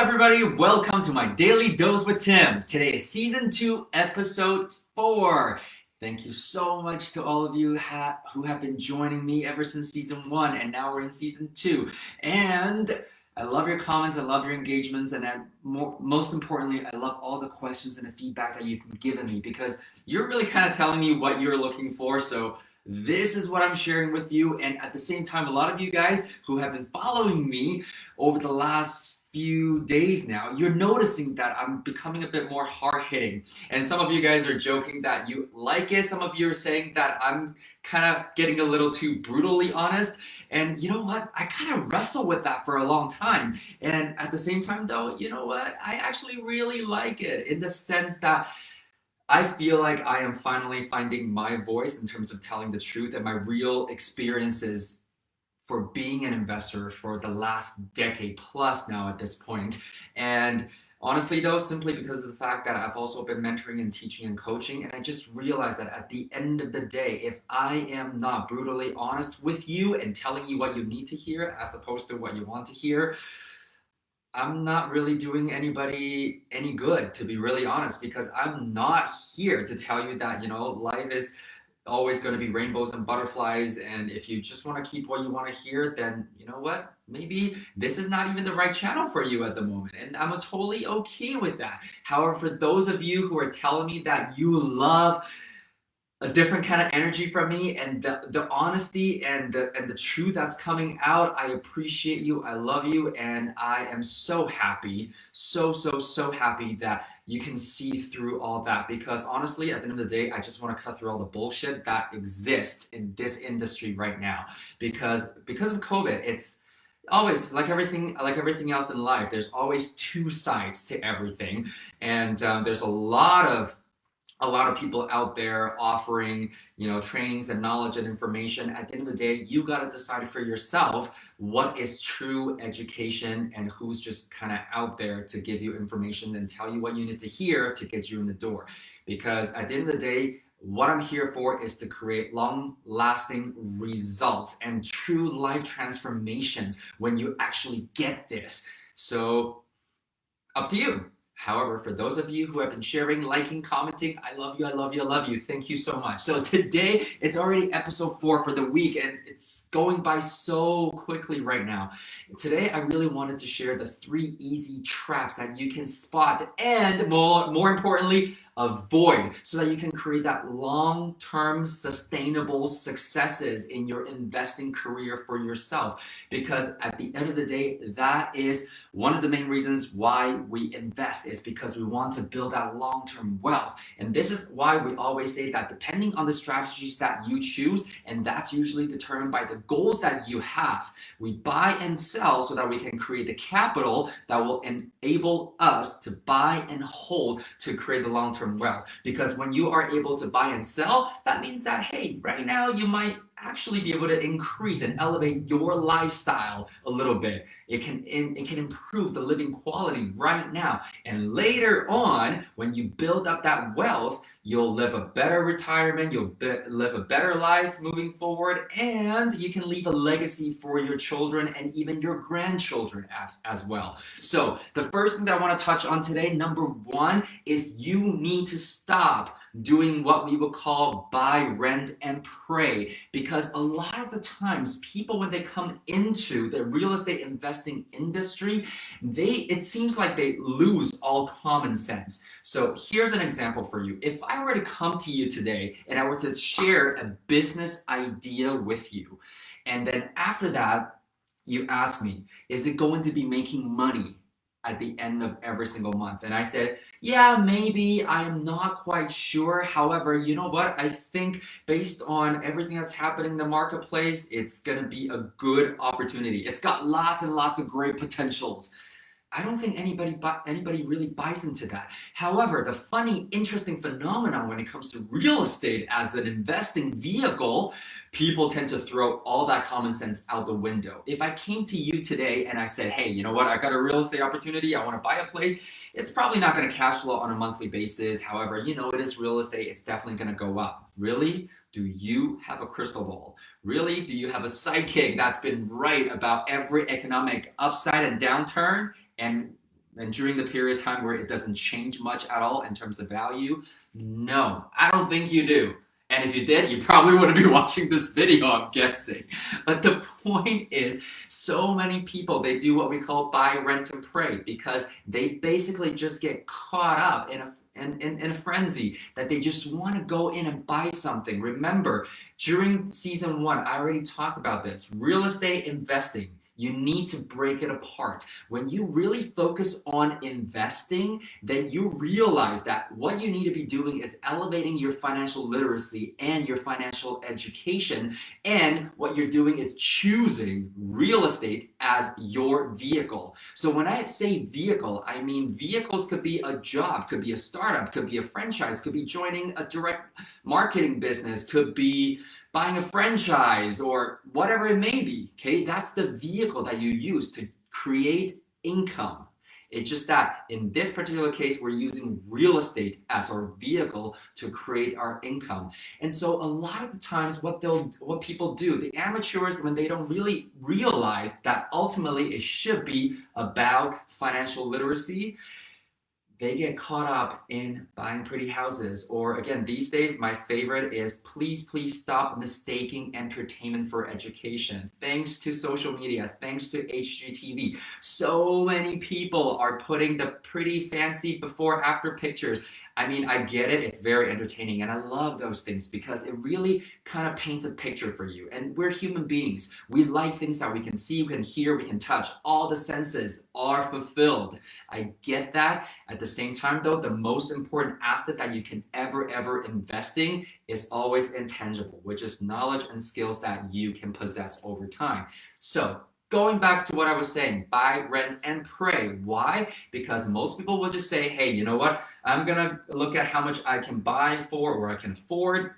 everybody, welcome to my Daily Dose with Tim. Today is Season 2, Episode 4. Thank you so much to all of you who have been joining me ever since Season 1, and now we're in Season 2. And I love your comments, I love your engagements, and most importantly, I love all the questions and the feedback that you've given me because you're really kind of telling me what you're looking for. So this is what I'm sharing with you. And at the same time, a lot of you guys who have been following me over the last few days now, you're noticing that I'm becoming a bit more hard-hitting. And some of you guys are joking that you like it. Some of you are saying that I'm kind of getting a little too brutally honest. And you know what? I kind of wrestle with that for a long time. And at the same time though, you know what? I actually really like it in the sense that I feel like I am finally finding my voice in terms of telling the truth and my real experiences for being an investor for the last decade plus now at this point. And honestly though, simply because of the fact that I've also been mentoring and teaching and coaching, and I just realized that at the end of the day, if I am not brutally honest with you and telling you what you need to hear as opposed to what you want to hear, I'm not really doing anybody any good, to be really honest, because I'm not here to tell you that, life is always going to be rainbows and butterflies, and if you just want to keep what you want to hear, then you know what, maybe this is not even the right channel for you at the moment, and I'm totally okay with that. However, for those of you who are telling me that you love a different kind of energy from me and the honesty and the truth that's coming out, I appreciate you, I love you, and I am so happy, so happy that you can see through all that, because honestly, at the end of the day, I just want to cut through all the bullshit that exists in this industry right now, because of COVID, it's always like everything else in life, there's always two sides to everything, and there's a lot of people out there offering, trainings and knowledge and information. At the end of the day, you got to decide for yourself what is true education and who's just kind of out there to give you information and tell you what you need to hear to get you in the door. Because at the end of the day, what I'm here for is to create long-lasting results and true life transformations when you actually get this. So, up to you. However, for those of you who have been sharing, liking, commenting, I love you, I love you, I love you. Thank you so much. So today, it's already episode 4 for the week, and it's going by so quickly right now. Today, I really wanted to share the 3 easy traps that you can spot and more importantly, avoid, so that you can create that long-term sustainable successes in your investing career for yourself. Because at the end of the day, that is one of the main reasons why we invest, is because we want to build that long-term wealth. And this is why we always say that depending on the strategies that you choose, and that's usually determined by the goals that you have, we buy and sell so that we can create the capital that will enable us to buy and hold to create the long-term wealth. Because when you are able to buy and sell, that means that, hey, right now you might actually be able to increase and elevate your lifestyle a little bit. It can improve the living quality right now, and later on, when you build up that wealth, you'll live a better retirement, you'll live a better life moving forward, and you can leave a legacy for your children and even your grandchildren as well. So the first thing that I want to touch on today, number 1, is you need to stop doing what we would call buy, rent, and pray. Because a lot of the times, people, when they come into the real estate investing industry, it seems like they lose all common sense. So here's an example for you. If I were to come to you today and I were to share a business idea with you, and then after that, you ask me, is it going to be making money at the end of every single month? And I said, yeah, maybe, I am not quite sure. However, you know what? I think based on everything that's happening in the marketplace, it's gonna be a good opportunity. It's got lots and lots of great potentials. I don't think anybody really buys into that. However, the funny, interesting phenomenon when it comes to real estate as an investing vehicle, people tend to throw all that common sense out the window. If I came to you today and I said, hey, you know what, I got a real estate opportunity, I want to buy a place, it's probably not going to cash flow on a monthly basis. However, it is real estate, it's definitely going to go up. Really? Do you have a crystal ball? Really? Do you have a sidekick that's been right about every economic upside and downturn? And and during the period of time where it doesn't change much at all in terms of value? No, I don't think you do. And if you did, you probably wouldn't be watching this video, I'm guessing. But the point is, so many people, they do what we call buy, rent, and pray, because they basically just get caught up in a frenzy that they just want to go in and buy something. Remember, during season 1, I already talked about this. Real estate investing, you need to break it apart. When you really focus on investing, then you realize that what you need to be doing is elevating your financial literacy and your financial education. And what you're doing is choosing real estate as your vehicle. So when I say vehicle, I mean vehicles could be a job, could be a startup, could be a franchise, could be joining a direct marketing business, could be buying a franchise, or whatever it may be, okay? That's the vehicle that you use to create income. It's just that in this particular case, we're using real estate as our vehicle to create our income. And so a lot of the times what people do, the amateurs, when they don't really realize that ultimately it should be about financial literacy, they get caught up in buying pretty houses. Or again, these days, my favorite is please stop mistaking entertainment for education. Thanks to social media, thanks to HGTV, so many people are putting the pretty fancy before after pictures. I mean, I get it, it's very entertaining, and I love those things because it really kind of paints a picture for you. And we're human beings. We like things that we can see, we can hear, we can touch. All the senses are fulfilled. I get that. At the same time, though, the most important asset that you can ever invest in is always intangible, which is knowledge and skills that you can possess over time. So, going back to what I was saying, buy, rent, and pray. Why? Because most people will just say, hey, you know what? I'm gonna look at how much I can buy for or I can afford.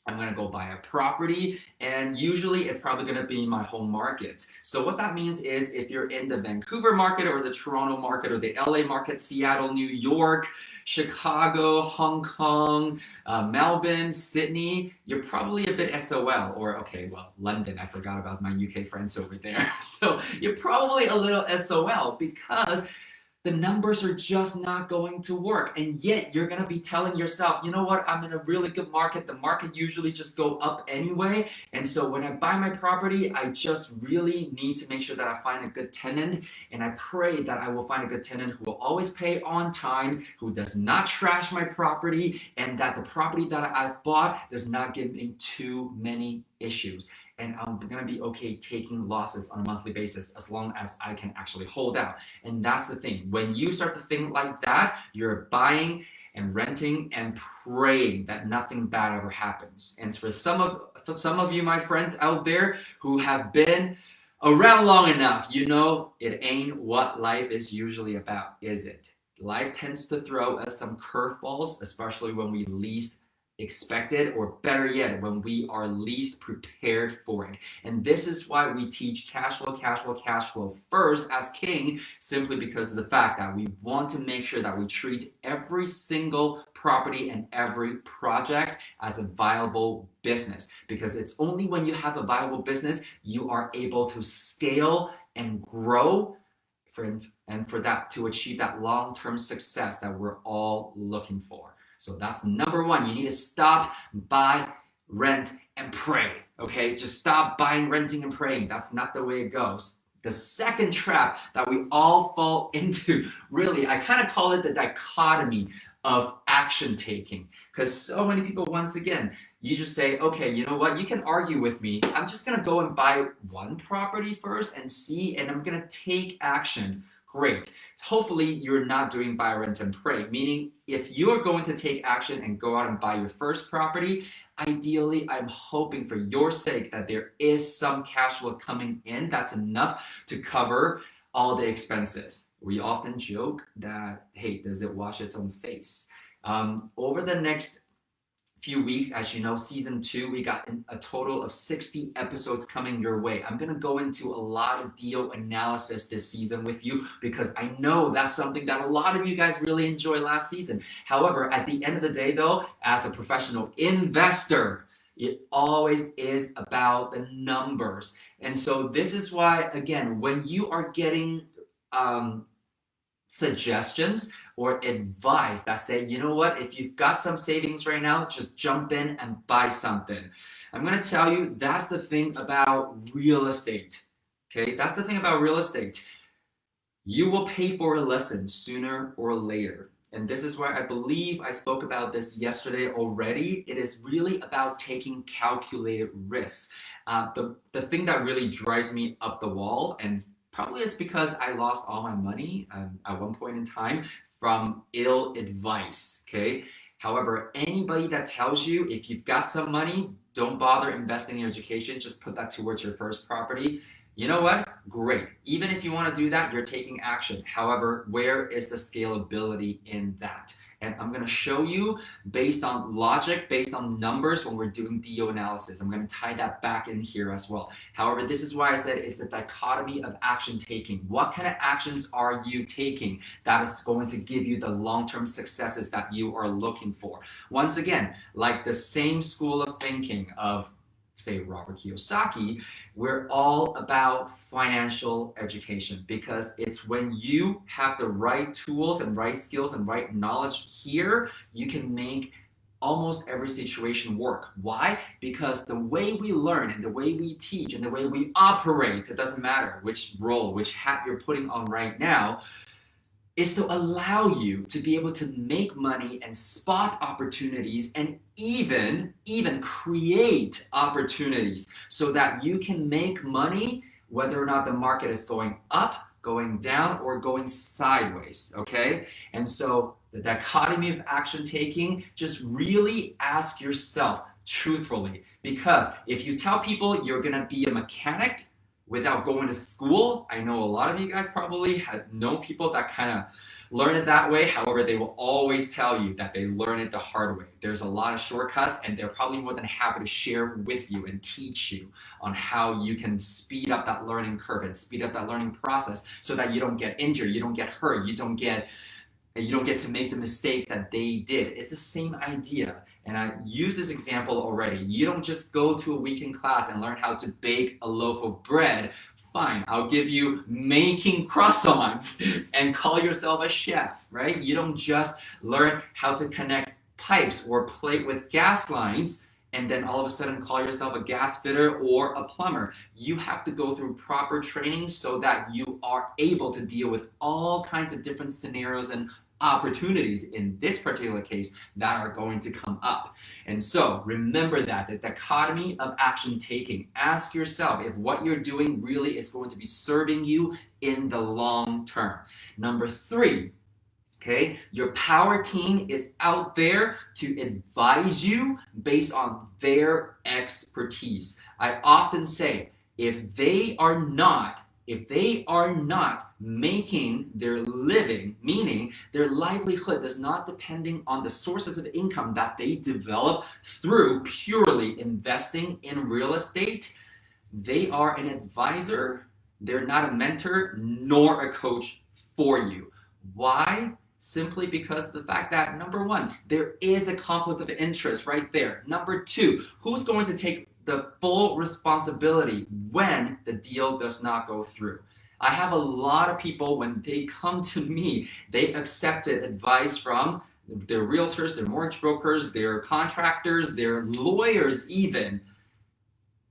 I'm gonna go buy a property, and usually it's probably gonna be my home market. So what that means is if you're in the Vancouver market or the Toronto market or the LA market, Seattle, New York, Chicago, Hong Kong, Melbourne, Sydney, you're probably a bit SOL, or okay, well, London, I forgot about my UK friends over there. So you're probably a little SOL because the numbers are just not going to work. And yet you're gonna be telling yourself, you know what, I'm in a really good market. The market usually just go up anyway. And so when I buy my property, I just really need to make sure that I find a good tenant. And I pray that I will find a good tenant who will always pay on time, who does not trash my property, and that the property that I've bought does not give me too many issues. And I'm gonna be okay taking losses on a monthly basis as long as I can actually hold out. And that's the thing. When you start to think like that, you're buying and renting and praying that nothing bad ever happens. And for some of you, my friends out there who have been around long enough, you know it ain't what life is usually about, is it? Life tends to throw us some curveballs, especially when we least expected, or better yet, when we are least prepared for it. And this is why we teach cash flow first as king, simply because of the fact that we want to make sure that we treat every single property and every project as a viable business. Because it's only when you have a viable business, you are able to scale and grow for that to achieve that long-term success that we're all looking for. So that's number one. You need to stop, buy, rent, and pray. Okay? Just stop buying, renting, and praying. That's not the way it goes. The second trap that we all fall into, really, I kind of call it the dichotomy of action taking. Because so many people, once again, you just say, okay, you know what? You can argue with me. I'm just going to go and buy one property first and see, and I'm going to take action. Great. Hopefully you're not doing buy, rent, and pray, meaning if you're going to take action and go out and buy your first property, ideally, I'm hoping for your sake that there is some cash flow coming in that's enough to cover all the expenses. We often joke that, hey, does it wash its own face? Over the next few weeks, as you know, season 2, we got a total of 60 episodes coming your way. I'm gonna go into a lot of deal analysis this season with you because I know that's something that a lot of you guys really enjoyed last season. However, at the end of the day though, as a professional investor, it always is about the numbers. And so this is why, again, when you are getting suggestions or advice that say, you know what, if you've got some savings right now, just jump in and buy something. I'm going to tell you, that's the thing about real estate. Okay, that's the thing about real estate. You will pay for a lesson sooner or later. And this is why I believe I spoke about this yesterday already. It is really about taking calculated risks. The thing that really drives me up the wall, and probably it's because I lost all my money at one point in time from ill advice, okay? However, anybody that tells you if you've got some money, don't bother investing in your education, just put that towards your first property. You know what? Great. Even if you want to do that, you're taking action. However, where is the scalability in that? And I'm going to show you based on logic, based on numbers when we're doing DO analysis. I'm going to tie that back in here as well. However, this is why I said it's the dichotomy of action taking. What kind of actions are you taking that is going to give you the long-term successes that you are looking for? Once again, like the same school of thinking of, say, Robert Kiyosaki, we're all about financial education, because it's when you have the right tools and right skills and right knowledge here, you can make almost every situation work. Why? Because the way we learn and the way we teach and the way we operate, it doesn't matter which role, which hat you're putting on right now, is to allow you to be able to make money and spot opportunities and even create opportunities so that you can make money whether or not the market is going up, going down, or going sideways, okay? And so the dichotomy of action taking, just really ask yourself truthfully, because if you tell people you're gonna be a mechanic without going to school, I know a lot of you guys probably had known people that kind of learn it that way. However, they will always tell you that they learn it the hard way. There's a lot of shortcuts, and they're probably more than happy to share with you and teach you on how you can speed up that learning curve and speed up that learning process so that you don't get injured, you don't get hurt, you don't get to make the mistakes that they did. It's the same idea. And I used this example already. You don't just go to a weekend class and learn how to bake a loaf of bread. Fine, I'll give you making croissants and call yourself a chef, right? You don't just learn how to connect pipes or play with gas lines and then all of a sudden call yourself a gas fitter or a plumber. You have to go through proper training so that you are able to deal with all kinds of different scenarios and opportunities in this particular case that are going to come up. And so remember that the dichotomy of action taking. Ask yourself if what you're doing really is going to be serving you in the long term. Number 3, okay, your power team is out there to advise you based on their expertise. I often say, if they are not making their living, meaning their livelihood is not depending on the sources of income that they develop through purely investing in real estate, they are an advisor. They're not a mentor nor a coach for you. Why? Simply because of the fact that, number 1, there is a conflict of interest right there. Number 2, who's going to take the full responsibility when the deal does not go through? I have a lot of people, when they come to me, they accepted advice from their realtors, their mortgage brokers, their contractors, their lawyers even,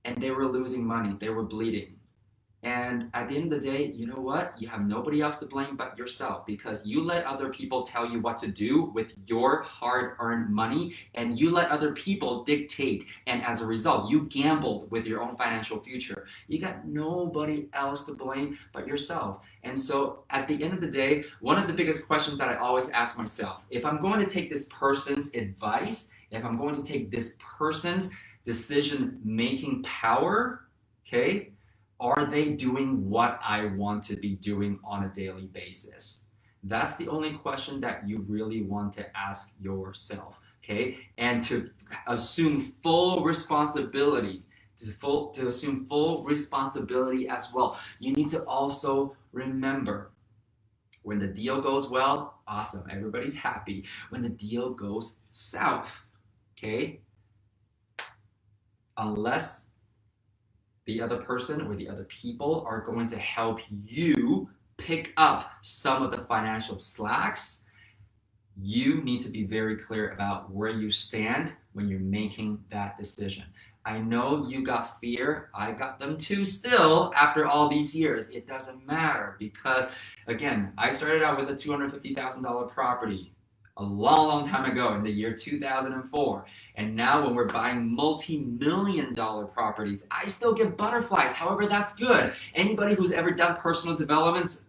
and they were losing money, they were bleeding. And at the end of the day, you know what? You have nobody else to blame but yourself, because you let other people tell you what to do with your hard-earned money, and you let other people dictate, and as a result, you gambled with your own financial future. You got nobody else to blame but yourself. And so at the end of the day, one of the biggest questions that I always ask myself, if I'm going to take this person's advice, if I'm going to take this person's decision-making power, okay, are they doing what I want to be doing on a daily basis? That's the only question that you really want to ask yourself, okay? And to assume full responsibility, to assume full responsibility as well, you need to also remember, when the deal goes well, awesome, everybody's happy. When the deal goes south, okay? Unless the other person or the other people are going to help you pick up some of the financial slacks, you need to be very clear about where you stand when you're making that decision. I know you got fear. I got them too still after all these years. It doesn't matter because, again, I started out with a $250,000 property a long, long time ago in the year 2004. And now when we're buying multi-million-dollar properties, I still get butterflies. However, that's good. Anybody who's ever done personal development,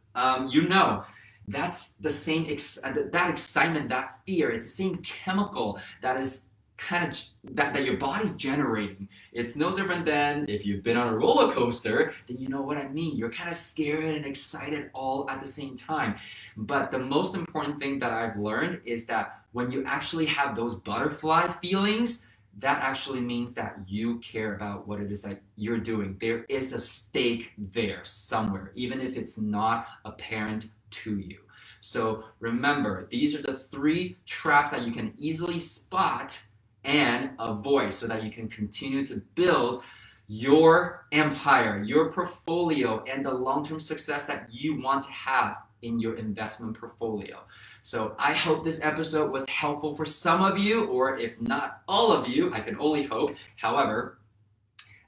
you know, that's the same, that excitement, that fear, it's the same chemical that is kind of that your body's generating. It's no different than if you've been on a roller coaster, then you know what I mean. You're kind of scared and excited all at the same time. But the most important thing that I've learned is that when you actually have those butterfly feelings, that actually means that you care about what it is that you're doing. There is a stake there somewhere, even if it's not apparent to you. So remember, these are the 3 traps that you can easily spot and avoid so that you can continue to build your empire, your portfolio, and the long-term success that you want to have in your investment portfolio. So I hope this episode was helpful for some of you, or if not all of you, I can only hope. However,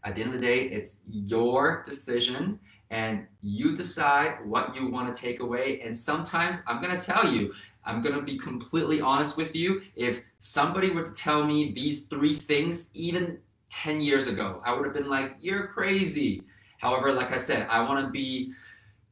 at the end of the day, it's your decision and you decide what you want to take away. And sometimes I'm going to tell you, I'm going to be completely honest with you. If somebody were to tell me these 3 things, even 10 years ago, I would have been like, you're crazy. However, like I said, I want to be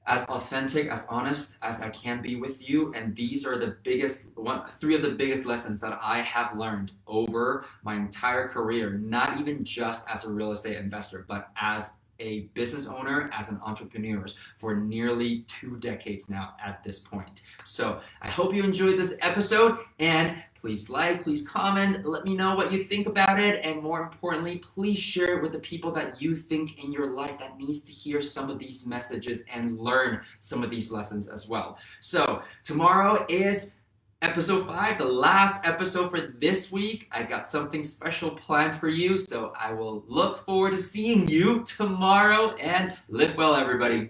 as authentic, as honest as I can be with you. And these are the 3 of the biggest lessons that I have learned over my entire career, not even just as a real estate investor, but as a business owner, as an entrepreneur for nearly 2 decades now at this point. So I hope you enjoyed this episode, and please like, please comment, let me know what you think about it, and more importantly, please share it with the people that you think in your life that needs to hear some of these messages and learn some of these lessons as well. So tomorrow is episode 5, the last episode for this week. I got something special planned for you, so I will look forward to seeing you tomorrow, and live well, everybody.